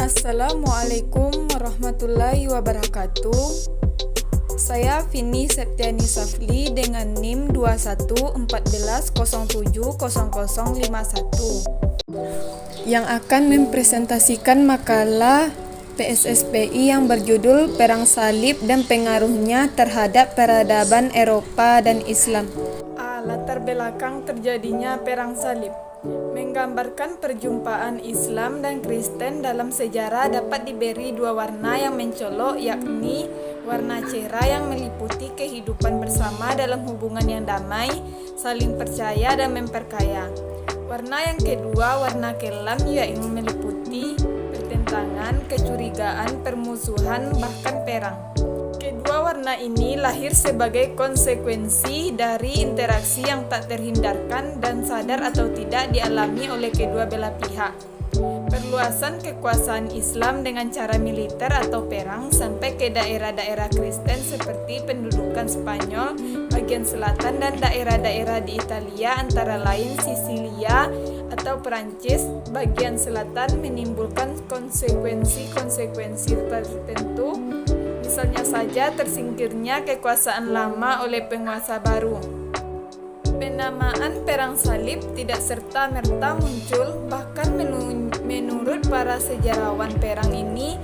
Assalamualaikum warahmatullahi wabarakatuh. Saya Vini Septiani Safli dengan NIM 2114070051 yang akan mempresentasikan makalah PSSPI yang berjudul Perang Salib dan Pengaruhnya Terhadap Peradaban Eropa dan Islam. Latar belakang terjadinya Perang Salib menggambarkan perjumpaan Islam dan Kristen dalam sejarah dapat diberi dua warna yang mencolok, yakni warna cerah yang meliputi kehidupan bersama dalam hubungan yang damai, saling percaya dan memperkaya. Warna yang kedua, warna kelam, yang meliputi pertentangan, kecurigaan, permusuhan, bahkan perang. Kedua warna ini lahir sebagai konsekuensi dari interaksi yang tak terhindarkan dan sadar atau tidak dialami oleh kedua belah pihak. Perluasan kekuasaan Islam dengan cara militer atau perang sampai ke daerah-daerah Kristen seperti pendudukan Spanyol bagian selatan dan daerah-daerah di Italia antara lain Sisilia atau Perancis bagian selatan menimbulkan konsekuensi-konsekuensi tertentu. Misalnya saja tersingkirnya kekuasaan lama oleh penguasa baru. Penamaan Perang Salib tidak serta-merta muncul, bahkan menurut para sejarawan perang ini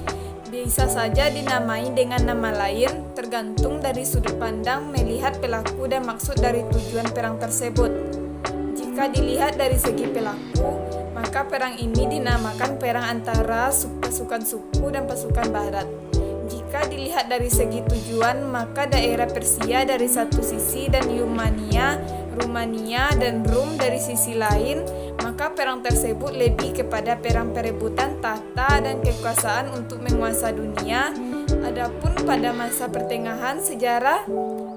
bisa saja dinamai dengan nama lain, tergantung dari sudut pandang melihat pelaku dan maksud dari tujuan perang tersebut. Jika dilihat dari segi pelaku, maka perang ini dinamakan perang antara pasukan suku dan pasukan barat. Jika dilihat dari segi tujuan, maka daerah Persia dari satu sisi dan Rumania dan Rum dari sisi lain, maka perang tersebut lebih kepada perang perebutan tahta dan kekuasaan untuk menguasai dunia. Adapun pada masa pertengahan sejarah,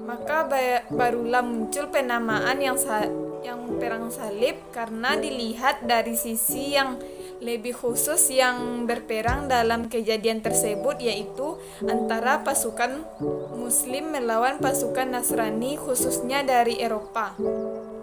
maka barulah muncul penamaan yang Perang Salib karena dilihat dari sisi yang lebih khusus yang berperang dalam kejadian tersebut, yaitu antara pasukan Muslim melawan pasukan Nasrani khususnya dari Eropa.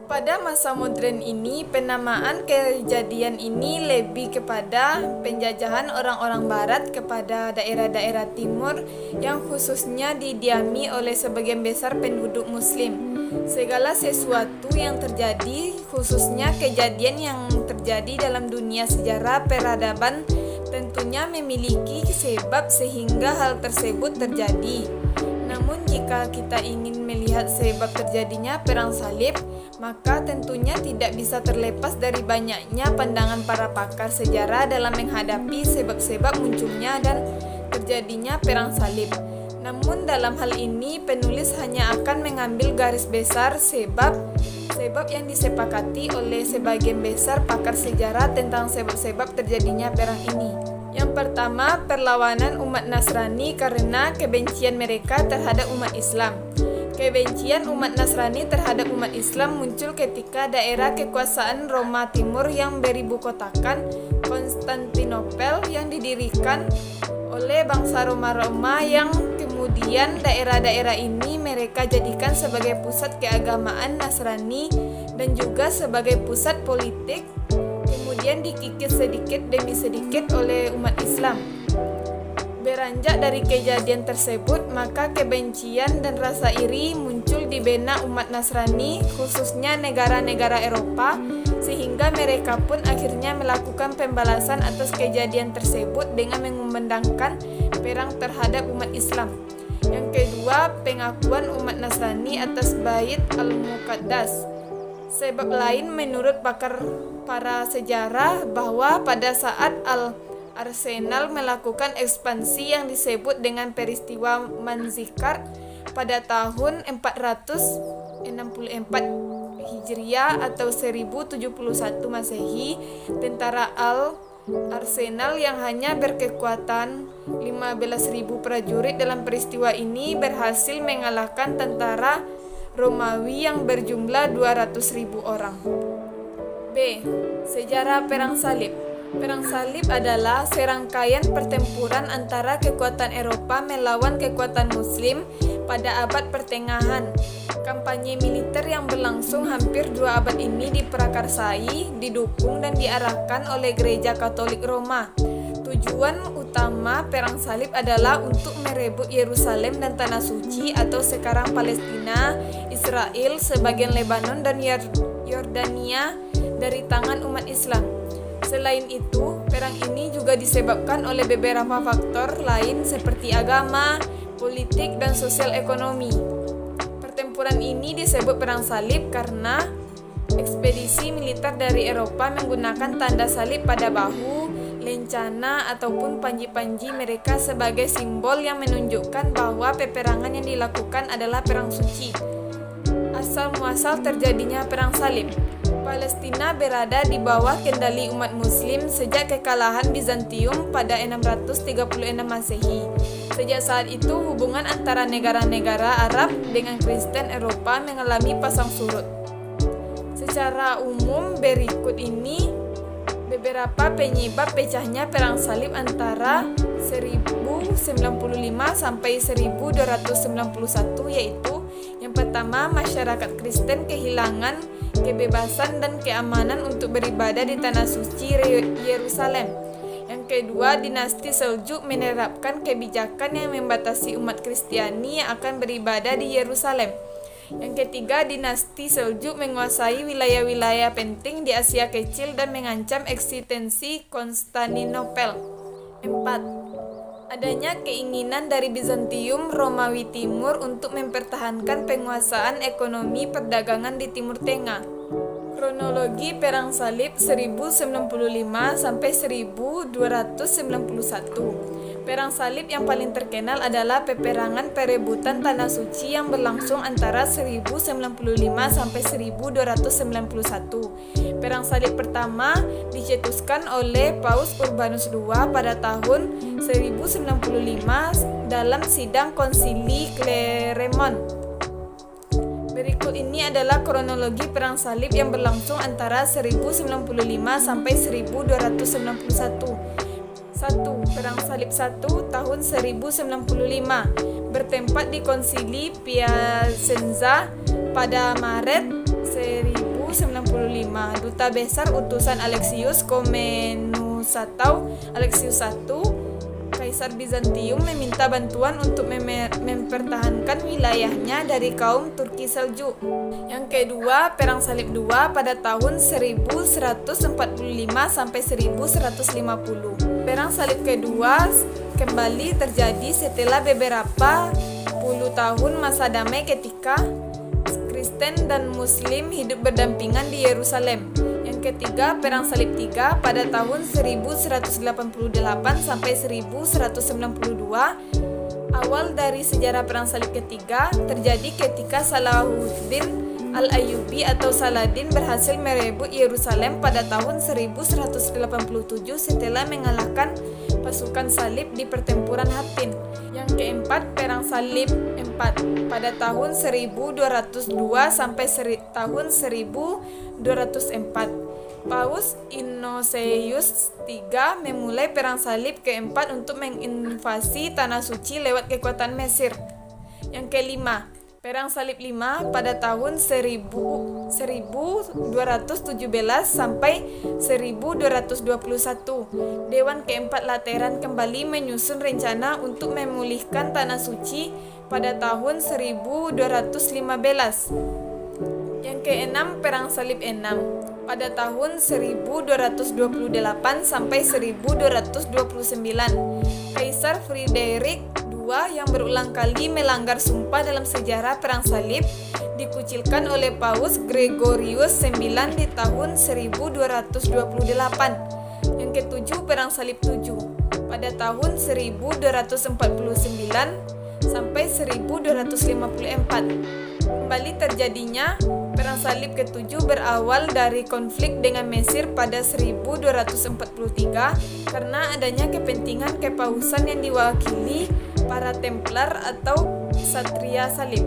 Pada masa modern ini, penamaan kejadian ini lebih kepada penjajahan orang-orang barat kepada daerah-daerah timur yang khususnya didiami oleh sebagian besar penduduk Muslim. Segala sesuatu yang terjadi, khususnya kejadian yang terjadi dalam dunia sejarah peradaban, tentunya memiliki sebab sehingga hal tersebut terjadi. Namun jika kita ingin melihat sebab terjadinya Perang Salib, maka tentunya tidak bisa terlepas dari banyaknya pandangan para pakar sejarah dalam menghadapi sebab-sebab munculnya dan terjadinya Perang Salib. Namun dalam hal ini penulis hanya akan mengambil garis besar sebab yang disepakati oleh sebagian besar pakar sejarah tentang sebab-sebab terjadinya perang ini. Yang pertama, perlawanan umat Nasrani karena kebencian mereka terhadap umat Islam. Kebencian umat Nasrani terhadap umat Islam muncul ketika daerah kekuasaan Roma Timur yang beribukotakan Konstantinopel yang didirikan oleh bangsa Roma yang kemudian daerah-daerah ini mereka jadikan sebagai pusat keagamaan Nasrani dan juga sebagai pusat politik, kemudian dikikis sedikit demi sedikit oleh umat Islam. Beranjak dari kejadian tersebut, maka kebencian dan rasa iri muncul di benak umat Nasrani, khususnya negara-negara Eropa, sehingga mereka pun akhirnya melakukan pembalasan atas kejadian tersebut dengan mengumandangkan perang terhadap umat Islam. Yang kedua, pengakuan umat Nasrani atas Bait Al-Muqaddas. Sebab lain menurut para sejarah bahwa pada saat Arsenal melakukan ekspansi yang disebut dengan peristiwa Manzikar pada tahun 464 Hijriah atau 1071 Masehi, tentara Arsenal yang hanya berkekuatan 15.000 prajurit dalam peristiwa ini berhasil mengalahkan tentara Romawi yang berjumlah 200.000 orang. B. Sejarah Perang Salib. Perang Salib adalah serangkaian pertempuran antara kekuatan Eropa melawan kekuatan Muslim pada abad pertengahan. Kampanye militer yang berlangsung hampir 2 abad ini diprakarsai, didukung dan diarahkan oleh Gereja Katolik Roma. Tujuan utama perang salib adalah untuk merebut Yerusalem dan Tanah Suci atau sekarang Palestina, Israel, sebagian Lebanon dan Yordania dari tangan umat Islam. Selain itu, perang ini juga disebabkan oleh beberapa faktor lain seperti agama, politik, dan sosial ekonomi. Pertempuran ini disebut perang salib karena ekspedisi militer dari Eropa menggunakan tanda salib pada bahu, lencana, ataupun panji-panji mereka sebagai simbol yang menunjukkan bahwa peperangan yang dilakukan adalah perang suci. Asal-muasal terjadinya perang salib. Palestina berada di bawah kendali umat muslim sejak kekalahan Bizantium pada 636 Masehi. Sejak saat itu, hubungan antara negara-negara Arab dengan Kristen Eropa mengalami pasang surut. Secara umum berikut ini beberapa penyebab pecahnya perang salib antara 1095 sampai 1291, yaitu yang pertama, masyarakat Kristen kehilangan kebebasan dan keamanan untuk beribadah di Tanah Suci Yerusalem. Yang kedua, dinasti Seljuk menerapkan kebijakan yang membatasi umat Kristiani yang akan beribadah di Yerusalem. Yang ketiga, dinasti Seljuk menguasai wilayah-wilayah penting di Asia Kecil dan mengancam eksistensi Konstantinopel. 4. Adanya keinginan dari Bizantium Romawi Timur untuk mempertahankan penguasaan ekonomi perdagangan di Timur Tengah. Kronologi Perang Salib 1095 sampai 1291. Perang salib yang paling terkenal adalah peperangan perebutan Tanah Suci yang berlangsung antara 1095 sampai 1291. Perang salib pertama dicetuskan oleh Paus Urbanus II pada tahun 1095 dalam sidang Konsili Clermont. Berikut ini adalah kronologi perang salib yang berlangsung antara 1095 sampai 1291. 1. Perang Salib 1 tahun 1095 bertempat di Konsili Piacenza pada Maret 1095. Duta Besar utusan Alexius Komnenos atau Alexius I, Kaisar Bizantium, meminta bantuan untuk mempertahankan wilayahnya dari kaum Turki Seljuk. Yang kedua, Perang Salib II pada tahun 1145 sampai 1150. Perang Salib kedua kembali terjadi setelah beberapa puluh tahun masa damai ketika Kristen dan Muslim hidup berdampingan di Yerusalem. Yang ketiga, Perang Salib III pada tahun 1188 sampai 1192. Awal dari sejarah Perang Salib ketiga terjadi ketika Salahuddin Al-Ayyubi atau Saladin berhasil merebut Yerusalem pada tahun 1187 setelah mengalahkan pasukan salib di pertempuran Hattin. Yang keempat, Perang Salib IV pada tahun 1202 sampai tahun 1204. Paus Innocentius III memulai Perang Salib keempat untuk menginvasi Tanah Suci lewat kekuatan Mesir. Yang kelima, Perang Salib V pada tahun 1217 sampai 1221. Dewan keempat Lateran kembali menyusun rencana untuk memulihkan Tanah Suci pada tahun 1215. Yang keenam, Perang Salib VI pada tahun 1228 sampai 1229. Kaisar Friedrich yang berulang kali melanggar sumpah dalam sejarah Perang Salib dikucilkan oleh Paus Gregorius IX di tahun 1228. Yang ketujuh, Perang Salib VII pada tahun 1249 sampai 1254. Kembali terjadinya Perang Salib ke-7 berawal dari konflik dengan Mesir pada 1243 karena adanya kepentingan kepausan yang diwakili para Templar atau Satria Salib.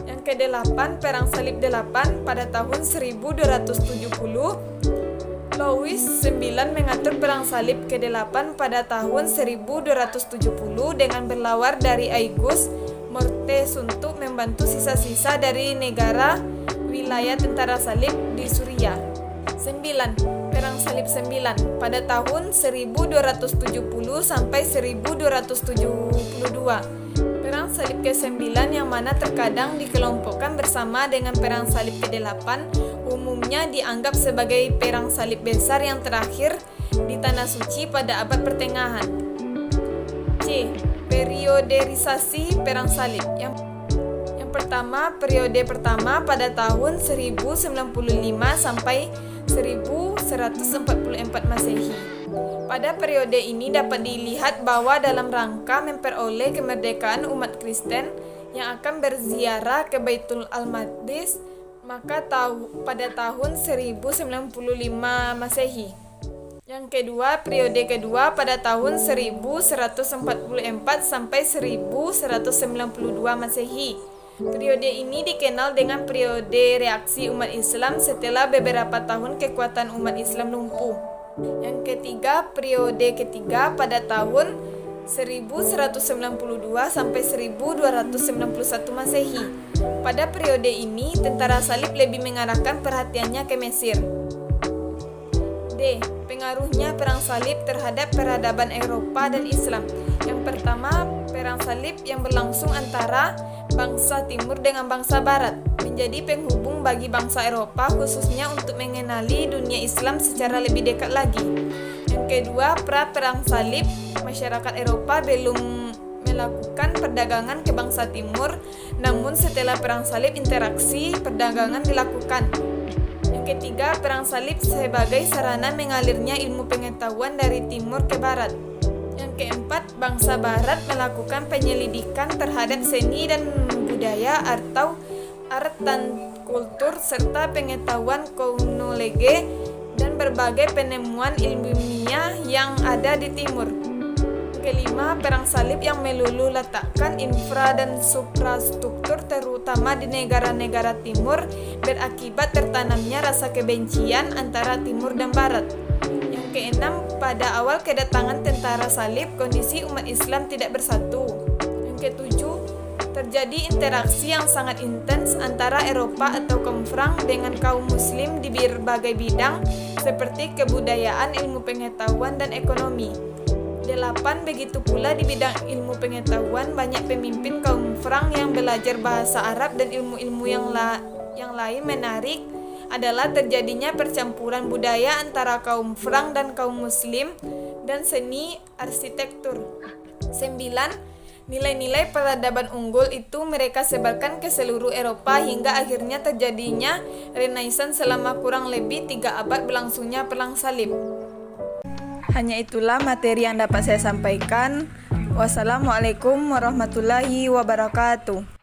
Yang ke-8, Perang Salib 8 pada tahun 1270. Louis IX mengatur Perang Salib ke-8 pada tahun 1270 dengan berlawar dari Aigues Mortes untuk membantu sisa-sisa dari negara wilayah tentara salib di Suriah. 9. Perang Salib 9 pada tahun 1270 sampai 1272. Perang Salib ke-9 yang mana terkadang dikelompokkan bersama dengan Perang Salib ke-8 umumnya dianggap sebagai Perang Salib besar yang terakhir di Tanah Suci pada abad pertengahan. C. Perioderisasi Perang Salib. Yang pertama, periode pertama pada tahun 1095 sampai 1144 Masehi. Pada periode ini dapat dilihat bahwa dalam rangka memperoleh kemerdekaan umat Kristen yang akan berziarah ke Baitul Al-Maqdis, maka pada tahun 1095 Masehi. Yang kedua, periode kedua pada tahun 1144 sampai 1192 Masehi. Periode ini dikenal dengan periode reaksi umat Islam setelah beberapa tahun kekuatan umat Islam lumpuh. Yang ketiga, periode ketiga pada tahun 1192 sampai 1291 Masehi. Pada periode ini, tentara salib lebih mengarahkan perhatiannya ke Mesir. D. Pengaruhnya Perang Salib terhadap peradaban Eropa dan Islam. Yang pertama, Perang Salib yang berlangsung antara bangsa Timur dengan bangsa Barat menjadi penghubung bagi bangsa Eropa, khususnya untuk mengenali dunia Islam secara lebih dekat lagi. Yang kedua, pra-Perang Salib, masyarakat Eropa belum melakukan perdagangan ke bangsa Timur, namun setelah Perang Salib interaksi perdagangan dilakukan. Yang ketiga, Perang Salib sebagai sarana mengalirnya ilmu pengetahuan dari Timur ke Barat. Yang keempat, bangsa Barat melakukan penyelidikan terhadap seni dan budaya atau art dan kultur serta pengetahuan kronologi dan berbagai penemuan ilmiah yang ada di Timur. Kelima, Perang Salib yang melulu letakkan infra dan suprastruktur terutama di negara-negara Timur berakibat tertanamnya rasa kebencian antara Timur dan Barat. Yang keenam, pada awal kedatangan tentara salib, kondisi umat Islam tidak bersatu. Yang ketujuh, terjadi interaksi yang sangat intens antara Eropa atau kaum Frank dengan kaum Muslim di berbagai bidang seperti kebudayaan, ilmu pengetahuan, dan ekonomi. 8. Begitu pula di bidang ilmu pengetahuan, banyak pemimpin kaum Frank yang belajar bahasa Arab dan ilmu-ilmu yang lain. Menarik adalah terjadinya percampuran budaya antara kaum Frank dan kaum Muslim dan seni arsitektur. 9. Nilai-nilai peradaban unggul itu mereka sebarkan ke seluruh Eropa hingga akhirnya terjadinya Renaissance selama kurang lebih 3 abad berlangsungnya Perang Salib. Hanya itulah materi yang dapat saya sampaikan. Wassalamualaikum warahmatullahi wabarakatuh.